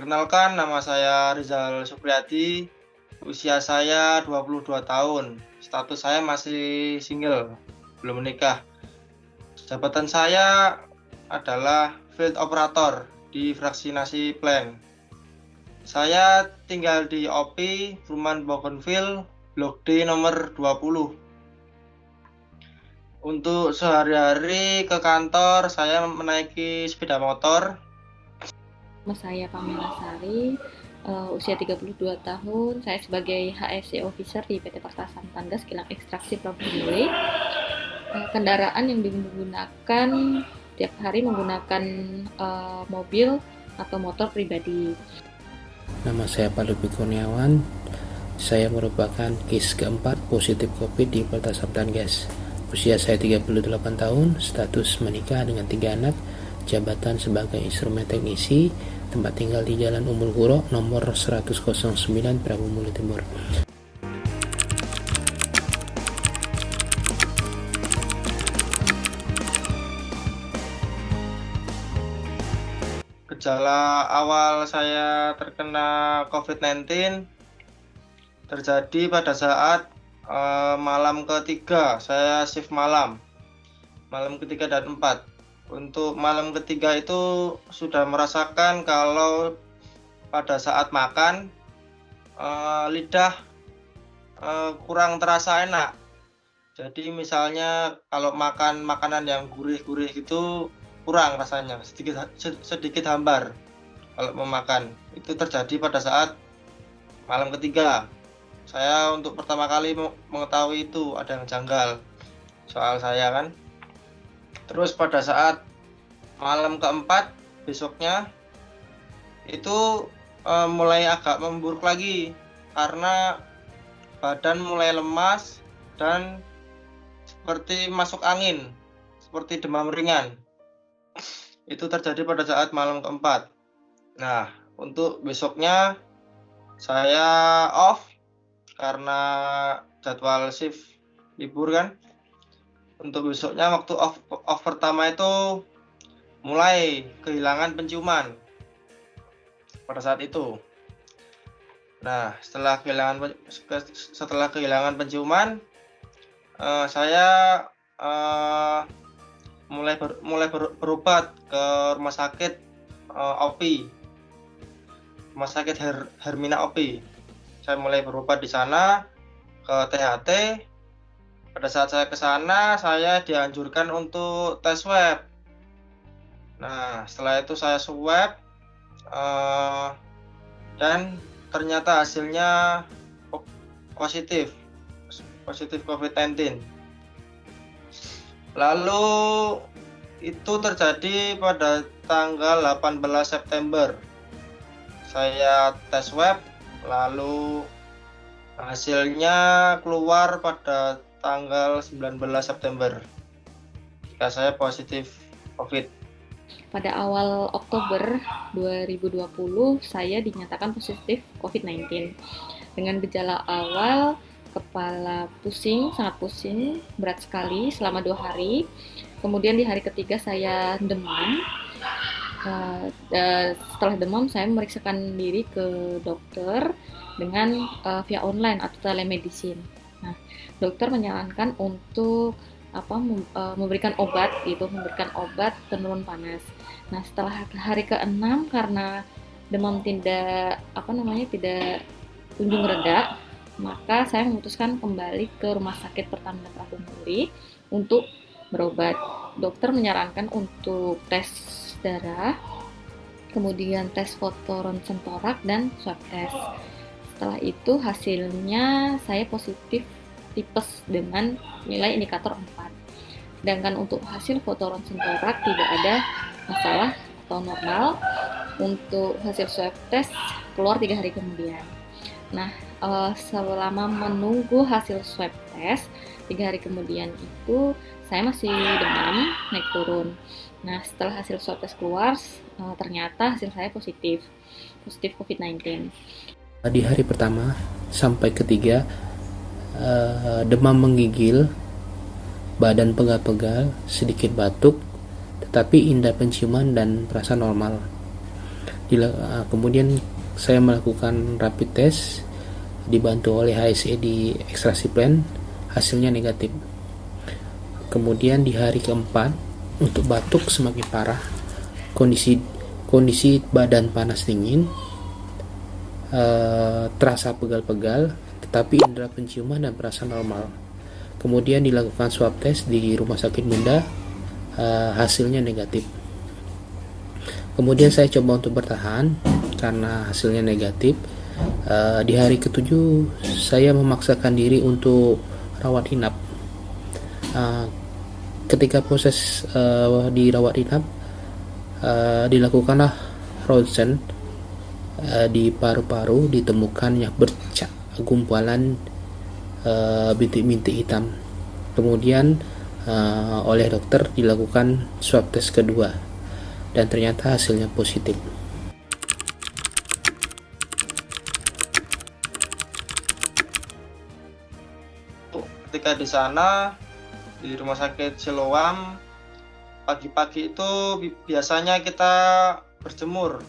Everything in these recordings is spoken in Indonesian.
Perkenalkan, nama saya Rizal Supriyadi, usia saya 22 tahun, status saya masih single, belum menikah. Jabatan saya adalah Field Operator di vaksinasi Plan. Saya tinggal di OP, Perumahan Bougainville, Blok D nomor 20. Untuk sehari-hari ke kantor, saya menaiki sepeda motor. Nama saya Pamela Sari, usia 32 tahun. Saya sebagai HSE Officer di PT Pertasan Tanggas Kilang Ekstraksi Provinsi. Kendaraan yang digunakan tiap hari menggunakan mobil atau motor pribadi. Nama saya Palupi Kurniawan. Saya merupakan case keempat positif COVID di Pertasan Tanggas. Usia saya 38 tahun, status menikah dengan 3 anak, jabatan sebagai instrumen teknisi, tempat tinggal di Jalan Umbul Kuro, nomor 109, Prabu Muli Timur. Gejala awal saya terkena COVID-19 terjadi pada saat malam ketiga. Saya shift malam ketiga dan 4. Untuk malam ketiga itu sudah merasakan kalau pada saat makan lidah kurang terasa enak. Jadi misalnya kalau makan makanan yang gurih-gurih itu kurang rasanya, sedikit hambar kalau memakan. Itu terjadi pada saat malam ketiga. Saya untuk pertama kali mengetahui itu ada yang janggal soal saya kan. Terus pada saat malam keempat besoknya itu mulai agak memburuk lagi karena badan mulai lemas dan seperti masuk angin, seperti demam ringan. Itu terjadi pada saat malam keempat. Nah, untuk besoknya saya off karena jadwal shift libur kan. Untuk besoknya waktu off pertama itu mulai kehilangan penciuman pada saat itu. Nah, setelah kehilangan penciuman, saya mulai berobat ke rumah sakit OP, rumah sakit Hermina OP. Saya mulai berobat di sana ke THT. Pada saat saya ke sana, saya dianjurkan untuk tes swab. Nah, setelah itu saya swab dan ternyata hasilnya positif COVID-19. Lalu itu terjadi pada tanggal 18 September. Saya tes swab, lalu hasilnya keluar pada tanggal 19 September. Jika saya positif COVID. Pada awal Oktober 2020, saya dinyatakan positif COVID-19. Dengan gejala awal, kepala pusing, sangat pusing, berat sekali selama 2 hari. Kemudian di hari ketiga saya demam. Setelah demam, saya memeriksakan diri ke dokter dengan via online atau telemedicine. Nah, dokter menyarankan untuk memberikan obat penurun panas. Nah, setelah hari ke-6 karena demam tidak kunjung reda, maka saya memutuskan kembali ke Rumah Sakit Pertamina Prabu Muli untuk berobat. Dokter menyarankan untuk tes darah, kemudian tes foto ronsen torak dan swab test. Setelah itu hasilnya saya positif tipes dengan nilai indikator 4. Sedangkan untuk hasil foto ronsen torak tidak ada masalah atau normal. Untuk hasil swab test keluar 3 hari kemudian. Nah, selama menunggu hasil swab test 3 hari kemudian itu saya masih demam naik turun. Nah, setelah hasil swab test keluar, ternyata hasil saya positif COVID-19. Di hari pertama sampai ketiga, demam menggigil, badan pegal-pegal, sedikit batuk, tetapi indera penciuman dan perasa normal. Kemudian saya melakukan rapid test dibantu oleh HSE di ekstraksi plan, hasilnya negatif. Kemudian di hari keempat, untuk batuk semakin parah, kondisi badan panas dingin, terasa pegal-pegal, tetapi indera penciuman dan perasa normal. Kemudian dilakukan swab test di rumah sakit Bunda, hasilnya negatif. Kemudian saya coba untuk bertahan karena hasilnya negatif. Di hari ketujuh saya memaksakan diri untuk rawat inap. Ketika proses dirawat inap, dilakukanlah ronsen di paru-paru, ditemukannya bercak gumpalan bintik-bintik hitam. Kemudian oleh dokter dilakukan swab test kedua dan ternyata hasilnya positif. Ketika di sana di rumah sakit Siloam, pagi-pagi itu biasanya kita berjemur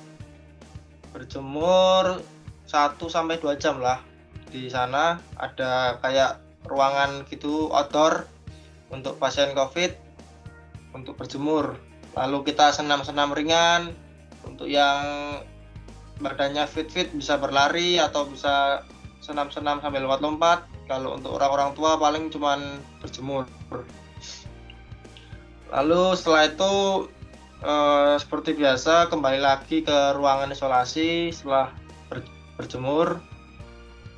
1-2 jam lah. Di sana ada kayak ruangan gitu outdoor untuk pasien COVID untuk berjemur. Lalu kita senam-senam ringan, untuk yang badannya fit bisa berlari atau bisa senam-senam sambil lompat-lompat. Kalau untuk orang-orang tua paling cuman berjemur. Lalu setelah itu seperti biasa kembali lagi ke ruangan isolasi setelah berjemur.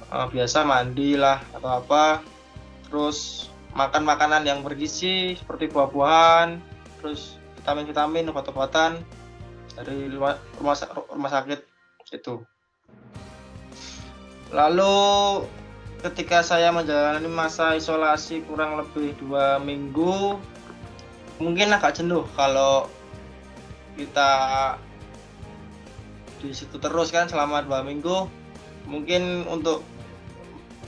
Biasa mandi lah atau apa, terus makan makanan yang bergizi seperti buah-buahan, terus vitamin-vitamin, obat-obatan dari rumah sakit itu. Lalu ketika saya menjalani masa isolasi kurang lebih 2 minggu, mungkin agak jenuh kalau kita di situ terus kan selama 2 minggu. Mungkin untuk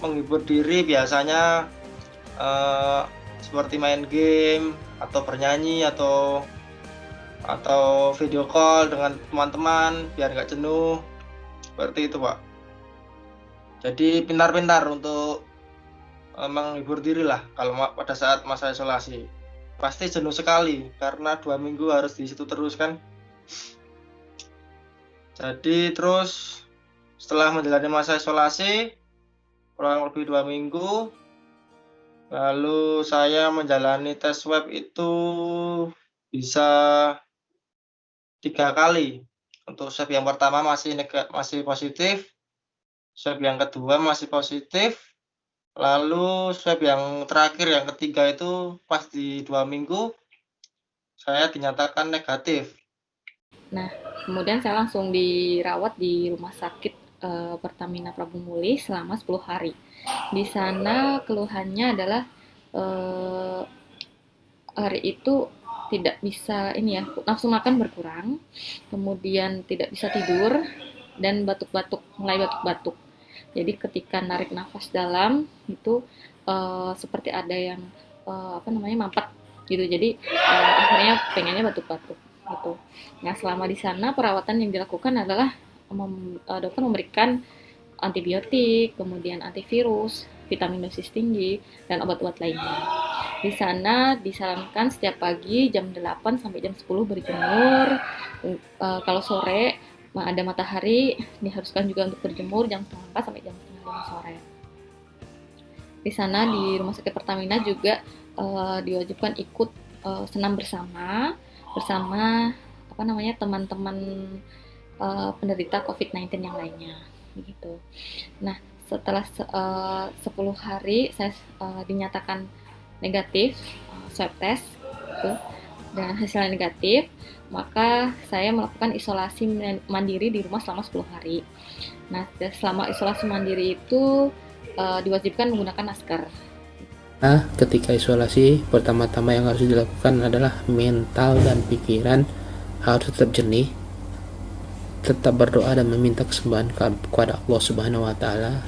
menghibur diri biasanya seperti main game atau bernyanyi atau video call dengan teman-teman biar nggak jenuh, seperti itu Pak. Jadi pintar-pintar untuk menghibur diri lah kalau pada saat masa isolasi. Pasti jenuh sekali karena 2 minggu harus di situ terus kan. Jadi terus setelah menjalani masa isolasi kurang lebih 2 minggu, lalu saya menjalani tes swab itu bisa 3 kali. Untuk swab yang pertama masih positif, swab yang kedua masih positif, lalu swab yang terakhir yang ketiga itu pas di 2 minggu saya dinyatakan negatif. Nah, kemudian saya langsung dirawat di rumah sakit Pertamina Prabu Muli selama 10 hari. Di sana keluhannya adalah hari itu tidak bisa nafsu makan berkurang, kemudian tidak bisa tidur dan mulai batuk-batuk. Jadi ketika narik nafas dalam itu seperti ada yang mampet gitu. Jadi akhirnya pengennya batuk-batuk gitu. Nah, selama di sana perawatan yang dilakukan adalah dokter memberikan antibiotik, kemudian antivirus, vitamin dosis tinggi, dan obat-obat lainnya. Di sana disarankan setiap pagi jam 8 sampai jam 10 berjemur. Kalau sore ada matahari diharuskan juga untuk berjemur jam 4 sampai jam 5 sore. Di sana di rumah sakit Pertamina juga diwajibkan ikut senam bersama teman-teman penderita COVID-19 yang lainnya begitu. Nah, setelah 10 hari saya dinyatakan negatif swab test gitu, dan hasilnya negatif, maka saya melakukan isolasi mandiri di rumah selama 10 hari. Nah, selama isolasi mandiri itu diwajibkan menggunakan masker. Nah, ketika isolasi, pertama-tama yang harus dilakukan adalah mental dan pikiran harus tetap jernih, tetap berdoa dan meminta kesembuhan kepada Allah Subhanahu wa Ta'ala.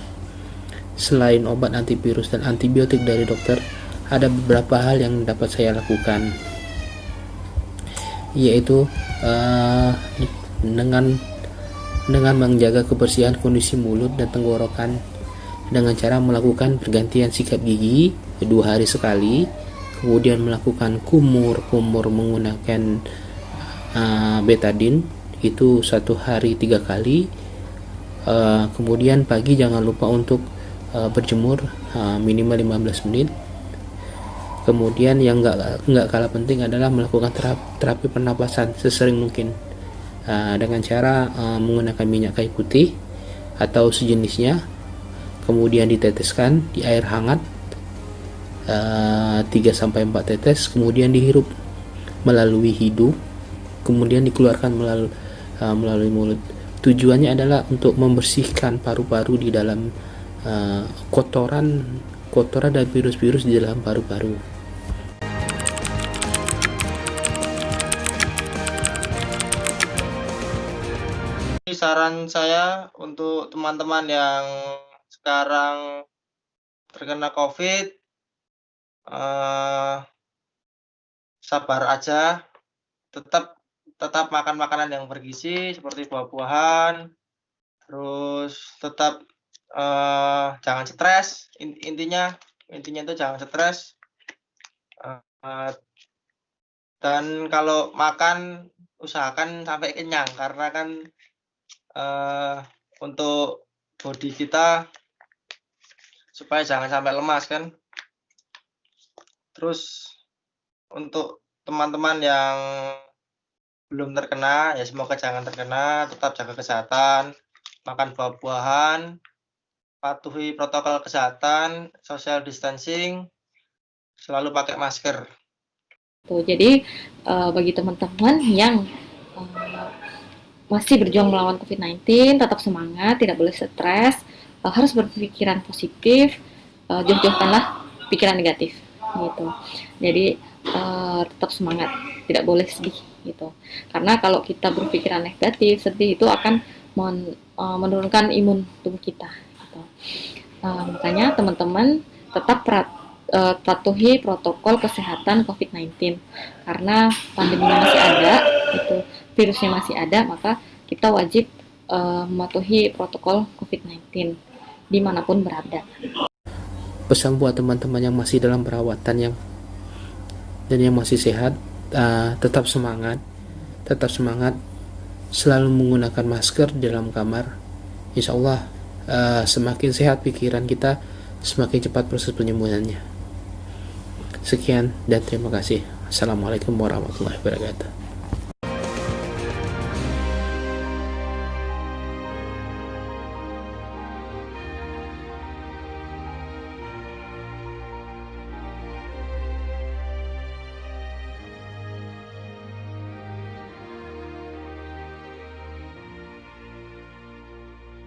Selain obat antivirus dan antibiotik dari dokter, ada beberapa hal yang dapat saya lakukan, yaitu dengan dengan menjaga kebersihan kondisi mulut dan tenggorokan dengan cara melakukan pergantian sikat gigi 2 hari sekali, kemudian melakukan kumur menggunakan betadine itu 1 hari 3 kali. Kemudian pagi jangan lupa untuk berjemur minimal 15 menit. Kemudian yang nggak kalah penting adalah melakukan terapi pernapasan sesering mungkin dengan cara menggunakan minyak kayu putih atau sejenisnya, kemudian diteteskan di air hangat 3-4 tetes, kemudian dihirup melalui hidung, kemudian dikeluarkan melalui mulut. Tujuannya adalah untuk membersihkan paru-paru di dalam kotoran dan virus-virus di dalam paru-paru. Saran saya untuk teman-teman yang sekarang terkena COVID, sabar aja, tetap makan makanan yang bergizi seperti buah-buahan, terus tetap jangan stres. Intinya itu jangan stres. Dan kalau makan usahakan sampai kenyang, karena kan untuk body kita supaya jangan sampai lemas kan. Terus untuk teman-teman yang belum terkena, ya semoga jangan terkena, tetap jaga kesehatan, makan buah-buahan, patuhi protokol kesehatan, social distancing, selalu pakai masker. Jadi bagi teman-teman yang masih berjuang melawan COVID-19, tetap semangat, tidak boleh stres, harus berpikiran positif, jauh-jauhkanlah pikiran negatif gitu. Jadi tetap semangat, tidak boleh sedih gitu. Karena kalau kita berpikiran negatif, sedih itu akan menurunkan imun tubuh kita gitu. Makanya teman-teman tetap patuhi protokol kesehatan COVID-19, karena pandeminya masih ada, itu virusnya masih ada, maka kita wajib mematuhi protokol COVID-19 dimanapun berada. Pesan buat teman-teman yang masih dalam perawatan dan yang masih sehat, tetap semangat, selalu menggunakan masker di dalam kamar. Insya Allah semakin sehat pikiran kita, semakin cepat proses penyembuhannya. Sekian dan terima kasih. Assalamualaikum warahmatullahi wabarakatuh.